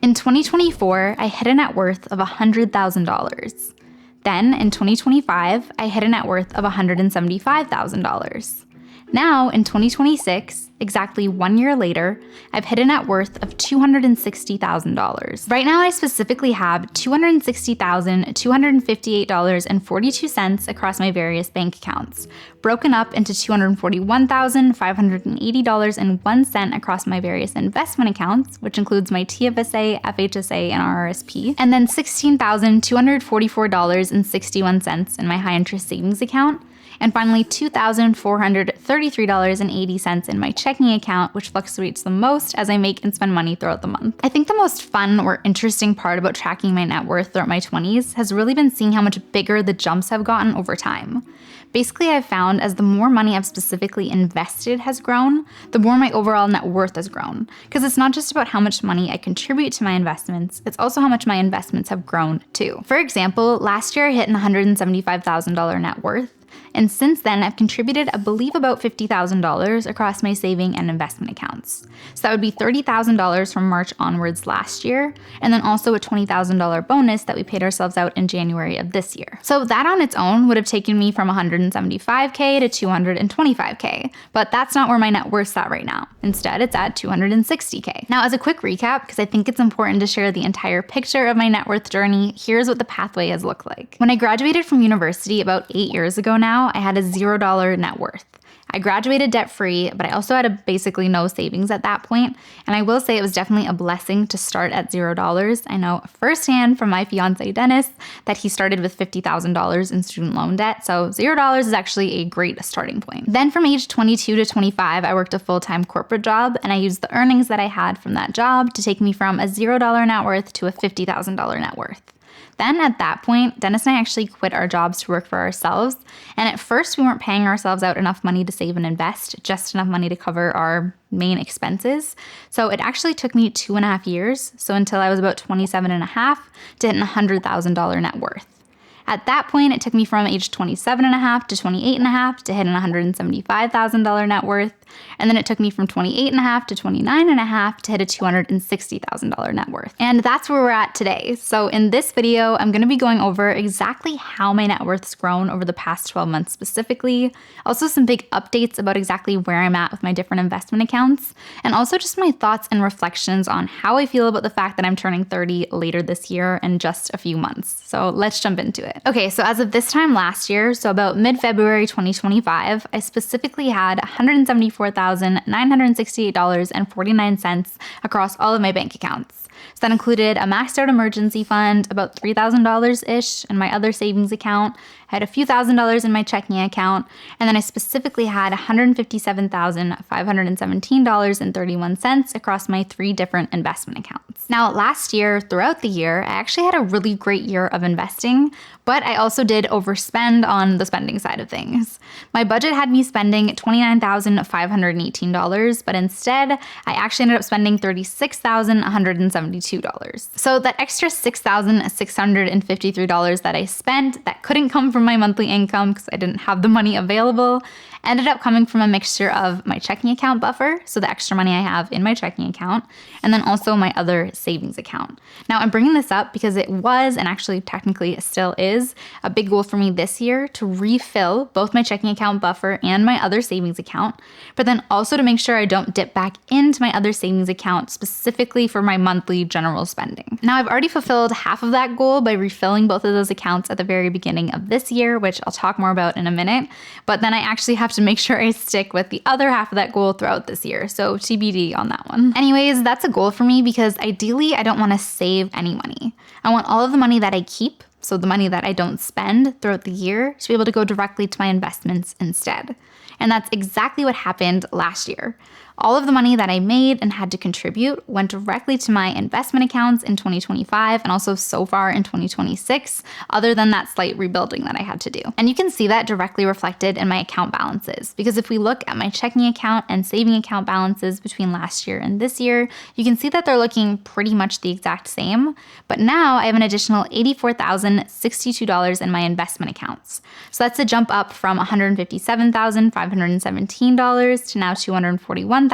In 2024, I hit a net worth of $100,000. Then in 2025, I hit a net worth of $175,000. Now, in 2026, exactly 1 year later, I've hit a net worth of $260,000. Right now, I specifically have $260,258.42 across my various bank accounts, broken up into $241,580.01 across my various investment accounts, which includes my TFSA, FHSA, and RRSP, and then $16,244.61 in my high interest savings account, and finally $2,433.80 in my checking account, which fluctuates the most as I make and spend money throughout the month. I think the most fun or interesting part about tracking my net worth throughout my 20s has really been seeing how much bigger the jumps have gotten over time. Basically, I've found as the more money I've specifically invested has grown, the more my overall net worth has grown. Because it's not just about how much money I contribute to my investments, it's also how much my investments have grown too. For example, last year I hit an $175,000 net worth. And since then, I've contributed, I believe, about $50,000 across my saving and investment accounts. So that would be $30,000 from March onwards last year, and then also a $20,000 bonus that we paid ourselves out in January of this year. So that on its own would have taken me from $175K to $225K, but that's not where my net worth's at right now. Instead, it's at $260K. Now, as a quick recap, because I think it's important to share the entire picture of my net worth journey, here's what the pathway has looked like. When I graduated from university about 8 years ago now, I had a $0 net worth. I graduated debt-free, but I also had basically no savings at that point. And I will say it was definitely a blessing to start at $0. I know firsthand from my fiance, Dennis, that he started with $50,000 in student loan debt. So $0 is actually a great starting point. Then from age 22 to 25, I worked a full-time corporate job, and I used the earnings that I had from that job to take me from a $0 net worth to a $50,000 net worth. Then at that point, Dennis and I actually quit our jobs to work for ourselves. And at first, we weren't paying ourselves out enough money to save and invest, just enough money to cover our main expenses. So it actually took me 2.5 years, so until I was about 27 and a half, to hit a $100,000 net worth. At that point, it took me from age 27 and a half to 28 and a half to hit an $175,000 net worth. And then it took me from 28 and a half to 29 and a half to hit a $260,000 net worth. And that's where we're at today. So in this video, I'm going to be going over exactly how my net worth's grown over the past 12 months specifically. Also some big updates about exactly where I'm at with my different investment accounts. And also just my thoughts and reflections on how I feel about the fact that I'm turning 30 later this year in just a few months. So let's jump into it. Okay, so as of this time last year, so about mid-February 2025, I specifically had $174,968.49 across all of my bank accounts. So that included a maxed out emergency fund, about $3,000-ish in my other savings account. I had a few $1,000s in my checking account, and then I specifically had $157,517.31 across my 3 different investment accounts. Now, last year, throughout the year, I actually had a really great year of investing, but I also did overspend on the spending side of things. My budget had me spending $29,518, but instead, I actually ended up spending $36,172. So that extra $6,653 that I spent that couldn't come from my monthly income because I didn't have the money available ended up coming from a mixture of my checking account buffer, so the extra money I have in my checking account, and then also my other savings account. Now, I'm bringing this up because it was, and actually technically still is, a big goal for me this year to refill both my checking account buffer and my other savings account, but then also to make sure I don't dip back into my other savings account specifically for my monthly general spending. Now, I've already fulfilled half of that goal by refilling both of those accounts at the very beginning of this year, which I'll talk more about in a minute, but then I actually have to make sure I stick with the other half of that goal throughout this year, so TBD on that one. Anyways, that's a goal for me because ideally I don't want to save any money. I want all of the money that I keep, so the money that I don't spend throughout the year, to be able to go directly to my investments instead. And that's exactly what happened last year. All of the money that I made and had to contribute went directly to my investment accounts in 2025 and also so far in 2026, other than that slight rebuilding that I had to do. And you can see that directly reflected in my account balances, because if we look at my checking account and saving account balances between last year and this year, you can see that they're looking pretty much the exact same. But now I have an additional $84,062 in my investment accounts. So that's a jump up from $157,517 to now $241,580.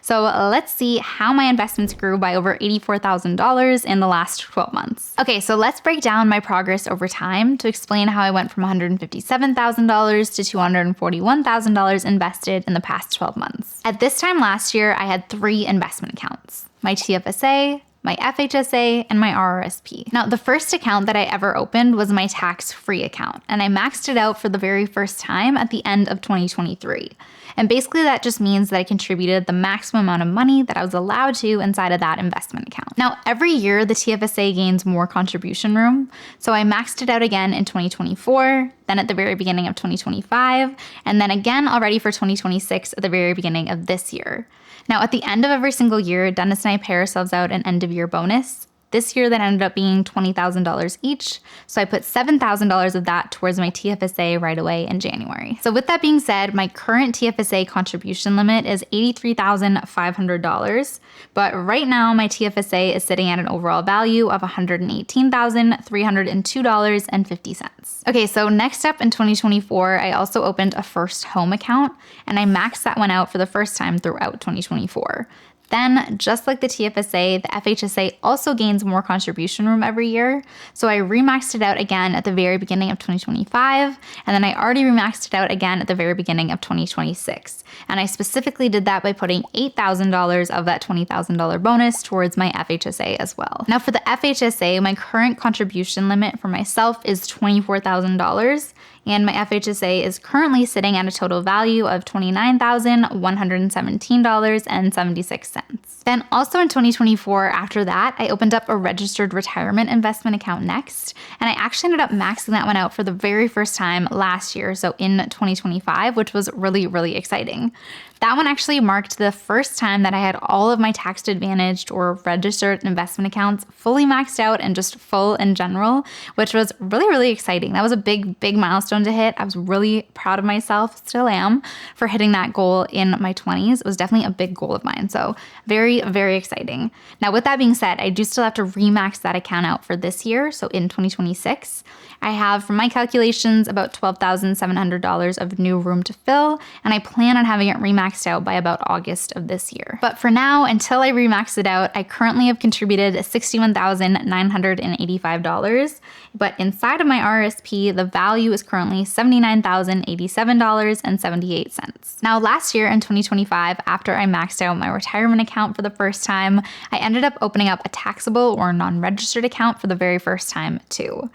So let's see how my investments grew by over $84,000 in the last 12 months. Okay, so let's break down my progress over time to explain how I went from $157,000 to $241,000 invested in the past 12 months. At this time last year, I had 3 investment accounts: my TFSA, my FHSA, and my RRSP. Now, the first account that I ever opened was my tax-free account, and I maxed it out for the very first time at the end of 2023. And basically that just means that I contributed the maximum amount of money that I was allowed to inside of that investment account. Now, every year the TFSA gains more contribution room, so I maxed it out again in 2024, then at the very beginning of 2025, and then again already for 2026 at the very beginning of this year. Now, at the end of every single year, Dennis and I pay ourselves out an end-of-year bonus. This year that ended up being $20,000 each, so I put $7,000 of that towards my TFSA right away in January. So with that being said, my current TFSA contribution limit is $83,500, but right now my TFSA is sitting at an overall value of $118,302.50. Okay, so next up in 2024, I also opened a first home account, and I maxed that one out for the first time throughout 2024. Then, just like the TFSA, the FHSA also gains more contribution room every year. So I remaxed it out again at the very beginning of 2025, and then I already remaxed it out again at the very beginning of 2026. And I specifically did that by putting $8,000 of that $20,000 bonus towards my FHSA as well. Now for the FHSA, my current contribution limit for myself is $24,000. And my FHSA is currently sitting at a total value of $29,117.76. Then also in 2024, after that, I opened up a registered retirement investment account next, and I actually ended up maxing that one out for the very first time last year, so in 2025, which was really, really exciting. That one actually marked the first time that I had all of my tax advantaged or registered investment accounts fully maxed out and just full in general, which was really, really exciting. That was a big, big milestone to hit. I was really proud of myself, still am, for hitting that goal in my 20s. It was definitely a big goal of mine. So very, very exciting. Now, with that being said, I do still have to remax that account out for this year. So in 2026, I have, from my calculations, about $12,700 of new room to fill, and I plan on having it remaxed out by about August of this year. But for now, until I remax it out, I currently have contributed $61,985, but inside of my RSP, the value is currently $79,087.78. Now, last year in 2025, after I maxed out my retirement account for the first time, I ended up opening up a taxable or non-registered account for the very first time too.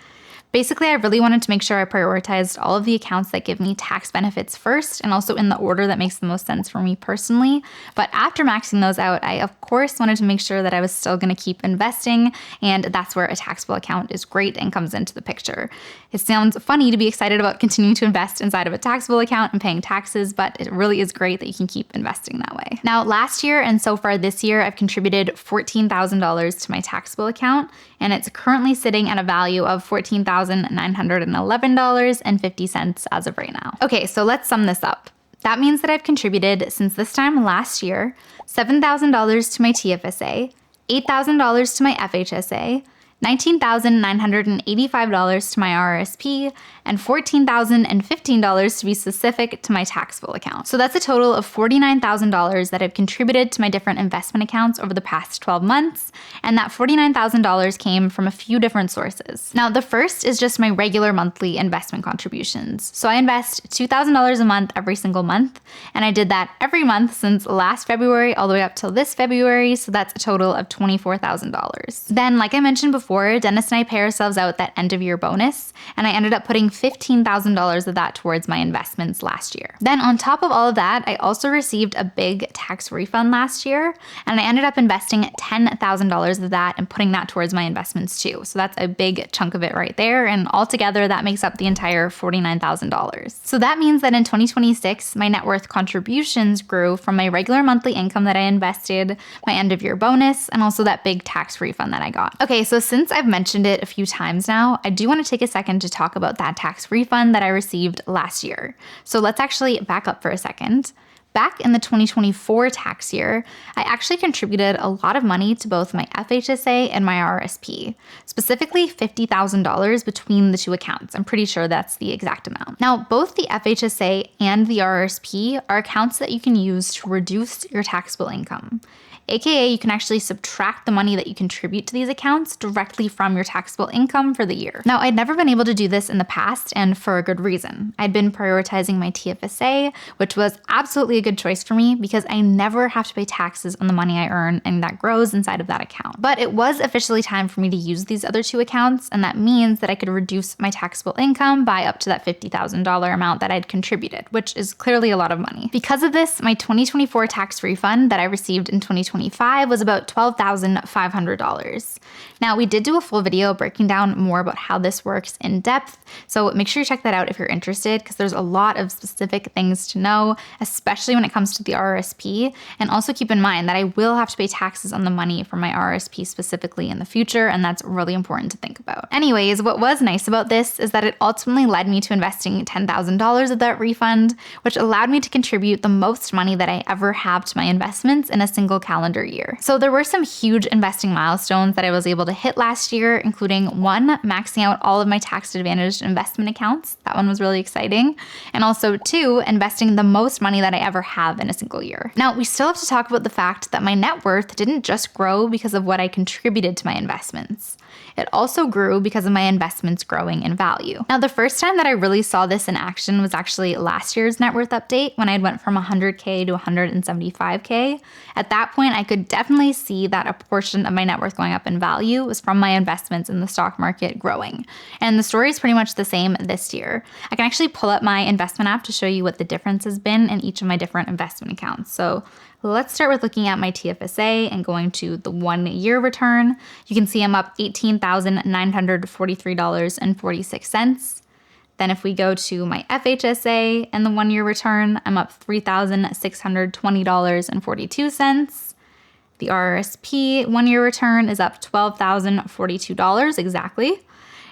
Basically, I really wanted to make sure I prioritized all of the accounts that give me tax benefits first, and also in the order that makes the most sense for me personally. But after maxing those out, I of course wanted to make sure that I was still going to keep investing, and that's where a taxable account is great and comes into the picture. It sounds funny to be excited about continuing to invest inside of a taxable account and paying taxes, but it really is great that you can keep investing that way. Now, last year and so far this year, I've contributed $14,000 to my taxable account, and it's currently sitting at a value of $14,911.50 as of right now. Okay, so let's sum this up. That means that I've contributed since this time last year $7,000 to my TFSA, $8,000 to my FHSA, $19,985 to my RRSP, and $14,015 to be specific to my taxable account. So that's a total of $49,000 that I've contributed to my different investment accounts over the past 12 months, and that $49,000 came from a few different sources. Now, the first is just my regular monthly investment contributions. So I invest $2,000 a month every single month, and I did that every month since last February all the way up till this February, so that's a total of $24,000. Then, like I mentioned before, Dennis and I pay ourselves out that end of year bonus, and I ended up putting $15,000 of that towards my investments last year. Then on top of all of that, I also received a big tax refund last year, and I ended up investing $10,000 of that and putting that towards my investments too. So that's a big chunk of it right there, and altogether that makes up the entire $49,000. So that means that in 2026, my net worth contributions grew from my regular monthly income that I invested, my end of year bonus, and also that big tax refund that I got. Okay, so since I've mentioned it a few times now, I do want to take a second to talk about that tax refund that I received last year. So let's actually back up for a second. Back in the 2024 tax year, I actually contributed a lot of money to both my FHSA and my RRSP, specifically $50,000 between the two accounts. I'm pretty sure that's the exact amount. Now, both the FHSA and the RRSP are accounts that you can use to reduce your taxable income. AKA, you can actually subtract the money that you contribute to these accounts directly from your taxable income for the year. Now, I'd never been able to do this in the past, and for a good reason. I'd been prioritizing my TFSA, which was absolutely a good choice for me because I never have to pay taxes on the money I earn, and that grows inside of that account. But it was officially time for me to use these other two accounts, and that means that I could reduce my taxable income by up to that $50,000 amount that I'd contributed, which is clearly a lot of money. Because of this, my 2024 tax refund that I received in 2025 was about $12,500. Now, we did do a full video breaking down more about how this works in depth, so make sure you check that out if you're interested, because there's a lot of specific things to know, especially when it comes to the RRSP. And also keep in mind that I will have to pay taxes on the money from my RRSP specifically in the future, and that's really important to think about. Anyways, what was nice about this is that it ultimately led me to investing $10,000 of that refund, which allowed me to contribute the most money that I ever have to my investments in a single calendar year. So there were some huge investing milestones that I was able to hit last year, including one, maxing out all of my tax-advantaged investment accounts. That one was really exciting. And also two, investing the most money that I ever have in a single year. Now, we still have to talk about the fact that my net worth didn't just grow because of what I contributed to my investments. It also grew because of my investments growing in value. Now, the first time that I really saw this in action was actually last year's net worth update when I went from 100K to 175K. At that point, I could definitely see that a portion of my net worth going up in value was from my investments in the stock market growing. And the story is pretty much the same this year. I can actually pull up my investment app to show you what the difference has been in each of my different investment accounts. So let's start with looking at my TFSA and going to the 1 year return. You can see I'm up $18,943.46. Then if we go to my FHSA and the 1 year return, I'm up $3,620.42. The RRSP 1 year return is up $12,042 exactly.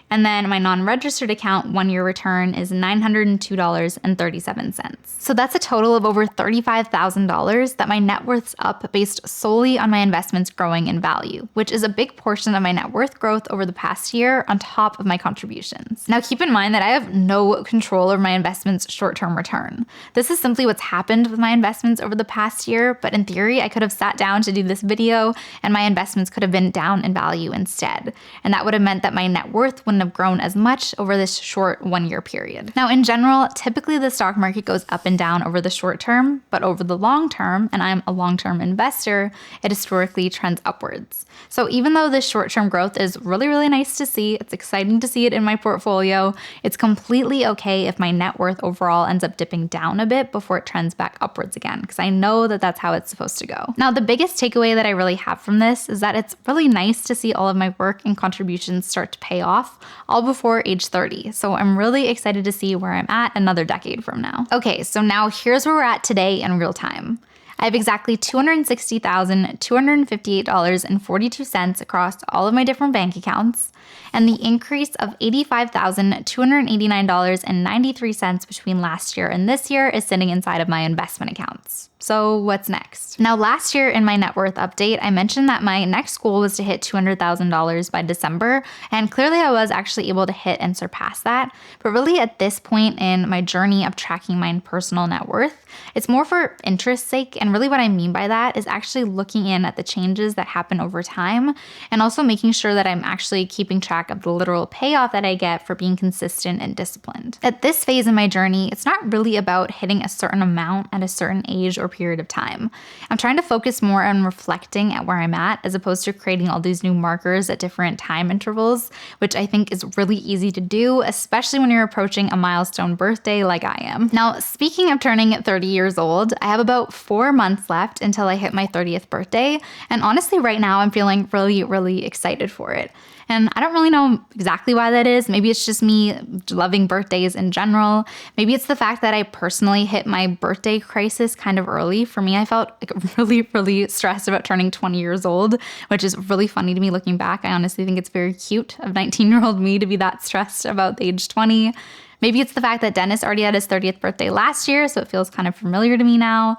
And then my non-registered account 1 year return is $902.37. So that's a total of over $35,000 that my net worth's up based solely on my investments growing in value, which is a big portion of my net worth growth over the past year on top of my contributions. Now keep in mind that I have no control over my investments' short-term return. This is simply what's happened with my investments over the past year, but in theory, I could have sat down to do this video and my investments could have been down in value instead. And that would have meant that my net worth wouldn't have grown as much over this short 1 year period. Now, in general, typically the stock market goes up and down over the short term, but over the long term, and I'm a long-term investor, it historically trends upwards. So even though this short-term growth is really, really nice to see, it's exciting to see it in my portfolio, it's completely okay if my net worth overall ends up dipping down a bit before it trends back upwards again, because I know that that's how it's supposed to go. Now, the biggest takeaway that I really have from this is that it's really nice to see all of my work and contributions start to pay off, all before age 30. So I'm really excited to see where I'm at another decade from now. Okay, so now here's where we're at today in real time. I have exactly $260,258.42 across all of my different bank accounts, and the increase of $85,289.93 between last year and this year is sitting inside of my investment accounts. So what's next? Now, last year in my net worth update, I mentioned that my next goal was to hit $200,000 by December, and clearly I was actually able to hit and surpass that. But really at this point in my journey of tracking my personal net worth, it's more for interest's sake, and really what I mean by that is actually looking in at the changes that happen over time, and also making sure that I'm actually keeping track of the literal payoff that I get for being consistent and disciplined. At this phase in my journey, it's not really about hitting a certain amount at a certain age or period of time. I'm trying to focus more on reflecting at where I'm at as opposed to creating all these new markers at different time intervals, which I think is really easy to do, especially when you're approaching a milestone birthday like I am. Now, speaking of turning 30 years old, I have about 4 months left until I hit my 30th birthday, and honestly right now I'm feeling really, really excited for it. And I don't really know exactly why that is. Maybe it's just me loving birthdays in general. Maybe it's the fact that I personally hit my birthday crisis kind of early early. For me, I felt like really stressed about turning 20 years old, which is really funny to me looking back. I honestly think it's very cute of 19-year-old me to be that stressed about the age 20. Maybe it's the fact that Dennis already had his 30th birthday last year, so it feels kind of familiar to me now.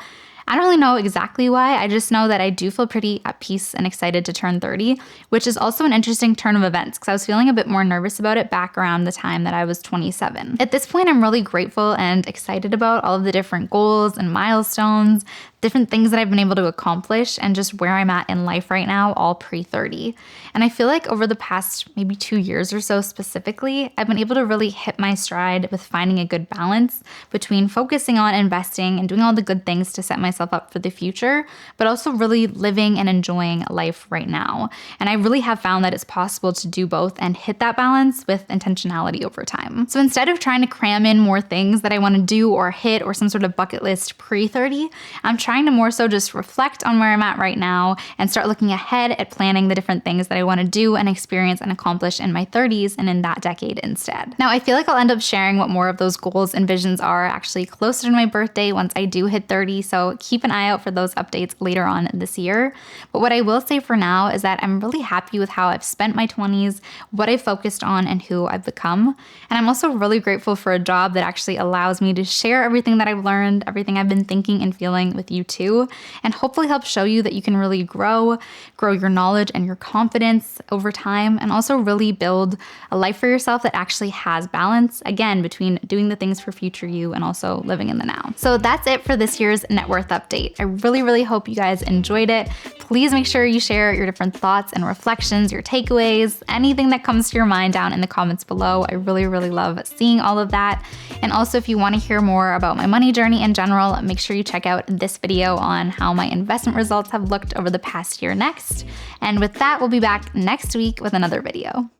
I don't really know exactly why. I just know that I do feel pretty at peace and excited to turn 30, which is also an interesting turn of events because I was feeling a bit more nervous about it back around the time that I was 27. At this point, I'm really grateful and excited about all of the different goals and milestones, different things that I've been able to accomplish, and just where I'm at in life right now, all pre-30. And I feel like over the past maybe 2 years or so specifically, I've been able to really hit my stride with finding a good balance between focusing on investing and doing all the good things to set myself up for the future, but also really living and enjoying life right now. And I really have found that it's possible to do both and hit that balance with intentionality over time. So instead of trying to cram in more things that I want to do or hit or some sort of bucket list pre-30, I'm trying to more so just reflect on where I'm at right now and start looking ahead at planning the different things that I want to do and experience and accomplish in my 30s and in that decade instead. Now, I feel like I'll end up sharing what more of those goals and visions are actually closer to my birthday once I do hit 30, so keep an eye out for those updates later on this year. But what I will say for now is that I'm really happy with how I've spent my 20s, what I've focused on, and who I've become. And I'm also really grateful for a job that actually allows me to share everything that I've learned, everything I've been thinking and feeling with you too, and hopefully help show you that you can really grow your knowledge and your confidence over time, and also really build a life for yourself that actually has balance, again, between doing the things for future you and also living in the now. So that's it for this year's net worth update. I really hope you guys enjoyed it. Please make sure you share your different thoughts and reflections, your takeaways, anything that comes to your mind down in the comments below. I really love seeing all of that. And also, if you want to hear more about my money journey in general, make sure you check out this video on how my investment results have looked over the past year next. And with that, we'll be back next week with another video.